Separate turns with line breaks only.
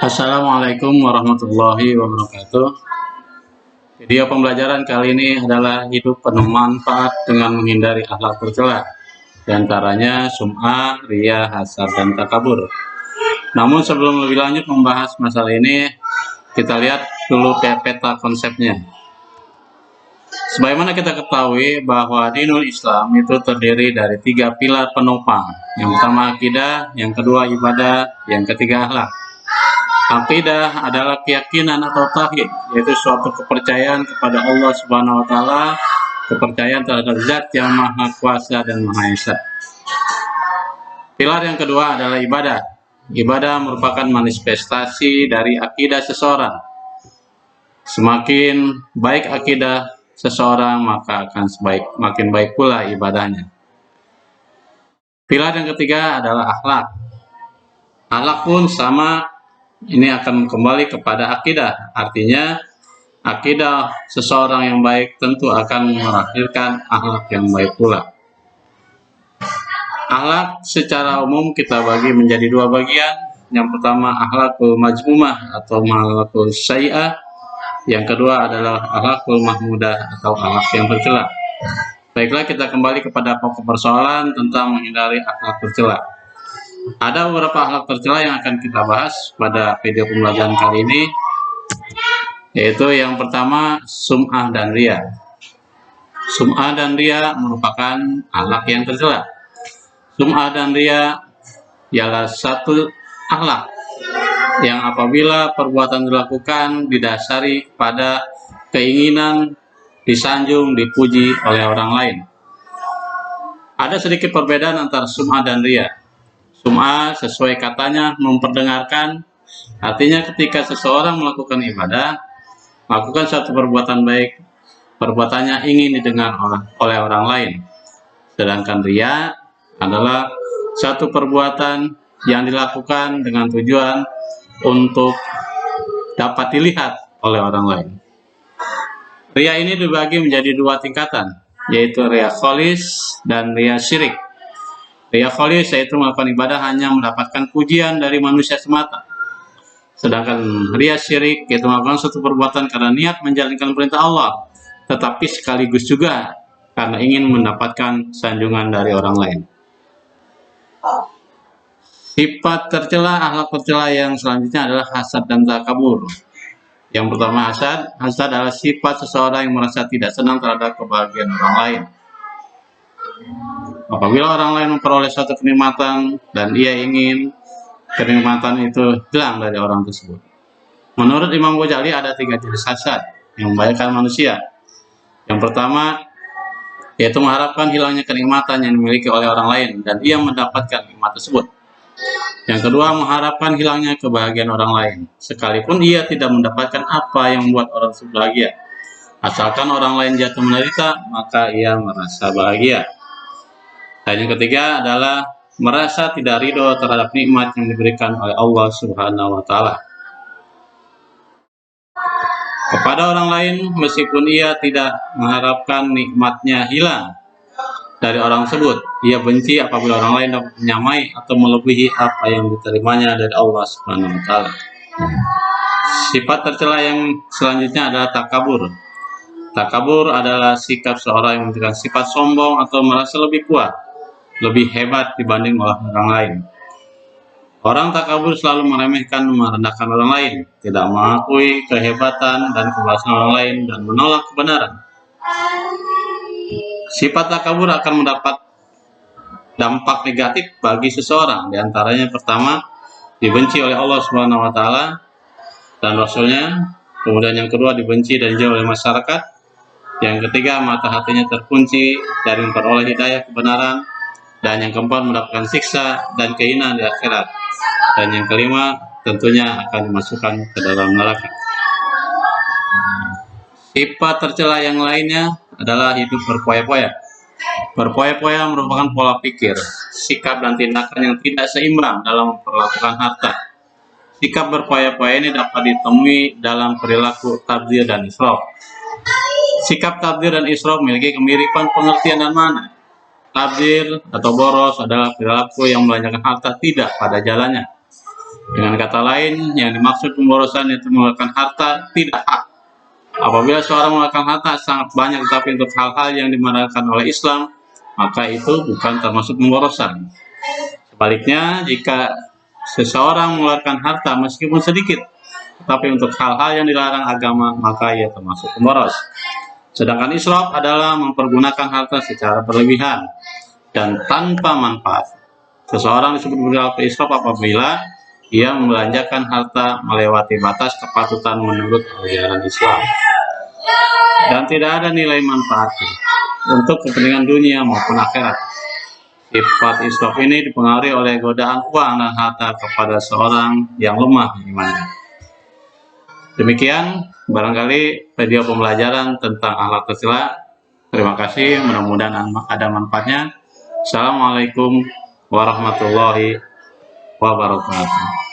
Assalamualaikum warahmatullahi wabarakatuh. Video pembelajaran kali ini adalah hidup penuh manfaat dengan menghindari akhlak tercela, di antaranya sum'ah, riya, hasad, dan takabur. Namun sebelum lebih lanjut membahas masalah ini, kita lihat dulu peta konsepnya. Sebagaimana kita ketahui bahwa dinul Islam itu terdiri dari 3 pilar penopang. Yang pertama akidah, yang kedua ibadah, yang ketiga akhlak. Akidah adalah keyakinan atau tauhid, yaitu suatu kepercayaan kepada Allah Subhanahu wa taala, kepercayaan terhadap Zat yang Maha Kuasa dan Maha Esa. Pilar yang kedua adalah ibadah. Ibadah merupakan manifestasi dari akidah seseorang. Semakin baik akidah seseorang, maka akan makin baik pula ibadahnya. Pilar yang ketiga adalah akhlak. Akhlak pun sama, ini akan kembali kepada akidah. Artinya, akidah seseorang yang baik tentu akan melahirkan akhlak yang baik pula. Akhlak secara umum kita bagi menjadi 2 bagian. Yang pertama akhlakul majmumah atau akhlakul syai'ah. Yang kedua adalah akhlakul mahmudah atau akhlak yang tercela. Baiklah, kita kembali kepada pokok persoalan tentang menghindari akhlak tercela. Ada beberapa akhlak tercela yang akan kita bahas pada video pembelajaran kali ini, yaitu yang pertama sum'ah dan riya. Sum'ah dan riya merupakan akhlak yang tercela. Sum'ah dan riya ialah satu akhlak yang apabila perbuatan dilakukan didasari pada keinginan disanjung, dipuji oleh orang lain. Ada sedikit perbedaan antara sum'ah dan riya. Sum'ah sesuai katanya memperdengarkan, artinya ketika seseorang melakukan ibadah, melakukan suatu perbuatan baik, perbuatannya ingin didengar oleh orang lain. Sedangkan riya adalah satu perbuatan yang dilakukan dengan tujuan untuk dapat dilihat oleh orang lain. Riya ini dibagi menjadi 2 tingkatan, yaitu riya kholis dan riya syirik. Riya kholis yaitu melakukan ibadah hanya mendapatkan pujian dari manusia semata. Sedangkan riya syirik yaitu melakukan suatu perbuatan karena niat menjalankan perintah Allah, tetapi sekaligus juga karena ingin mendapatkan sanjungan dari orang lain. Sifat tercela, akhlak tercela yang selanjutnya adalah hasad dan takabur. Yang pertama hasad. Hasad adalah sifat seseorang yang merasa tidak senang terhadap kebahagiaan orang lain. Apabila orang lain memperoleh suatu kenikmatan dan ia ingin kenikmatan itu hilang dari orang tersebut. Menurut Imam Ghazali ada 3 jenis hasad yang membahayakan manusia. Yang pertama yaitu mengharapkan hilangnya kenikmatan yang dimiliki oleh orang lain dan ia mendapatkan nikmat tersebut. Yang kedua, mengharapkan hilangnya kebahagiaan orang lain, sekalipun ia tidak mendapatkan apa yang membuat orang tersebut bahagia. Asalkan orang lain jatuh menderita, maka ia merasa bahagia. Dan yang ketiga adalah merasa tidak ridho terhadap nikmat yang diberikan oleh Allah Subhanahu wa taala kepada orang lain, meskipun ia tidak mengharapkan nikmatnya hilang dari orang tersebut. Ia benci apabila orang lain dapat menyamai atau melebihi apa yang diterimanya dari Allah Subhanahu wa taala. Sifat tercela yang selanjutnya adalah takabur. Takabur adalah sikap seorang yang menunjukkan sifat sombong atau merasa lebih kuat, lebih hebat dibanding orang lain. Orang takabur selalu meremehkan, merendahkan orang lain, tidak mengakui kehebatan dan keberhasilan orang lain, dan menolak kebenaran. Sifat takabur akan mendapat dampak negatif bagi seseorang. Di antaranya pertama, dibenci oleh Allah Subhanahu wa taala dan Rasulnya. Kemudian yang kedua, dibenci dan jauh oleh masyarakat. Yang ketiga, mata hatinya terkunci dari memperoleh hidayah kebenaran. Dan yang keempat, mendapatkan siksa dan kehinaan di akhirat. Dan yang kelima, tentunya akan dimasukkan ke dalam neraka. Sifat tercela yang lainnya adalah hidup berpoya-poya. Berpoya-poya merupakan pola pikir, sikap dan tindakan yang tidak seimbang dalam memperlakukan harta. Sikap berpoya-poya ini dapat ditemui dalam perilaku tabdzir dan israf. Sikap tabdzir dan israf memiliki kemiripan pengertian dan makna. Tabdzir atau boros adalah perilaku yang membelanjakan harta tidak pada jalannya. Dengan kata lain, yang dimaksud pemborosan itu mengeluarkan harta tidak hak. Apabila seorang mengeluarkan harta sangat banyak tetapi untuk hal-hal yang dibenarkan oleh Islam, maka itu bukan termasuk pemborosan. Sebaliknya, jika seseorang mengeluarkan harta meskipun sedikit, tetapi untuk hal-hal yang dilarang agama, maka ia termasuk pemboros. Sedangkan israf adalah mempergunakan harta secara berlebihan dan tanpa manfaat. Seseorang disebut berlaku israf apabila ia membelanjakan harta melewati batas kepatutan menurut ajaran Islam dan tidak ada nilai manfaatnya untuk kepentingan dunia maupun akhirat. Sifat israf ini dipengaruhi oleh godaan uang dan harta kepada seorang yang lemah imannya. Demikian barangkali video pembelajaran tentang akhlak tercela. Terima kasih, mudah-mudahan ada manfaatnya. Assalamualaikum warahmatullahi wabarakatuh.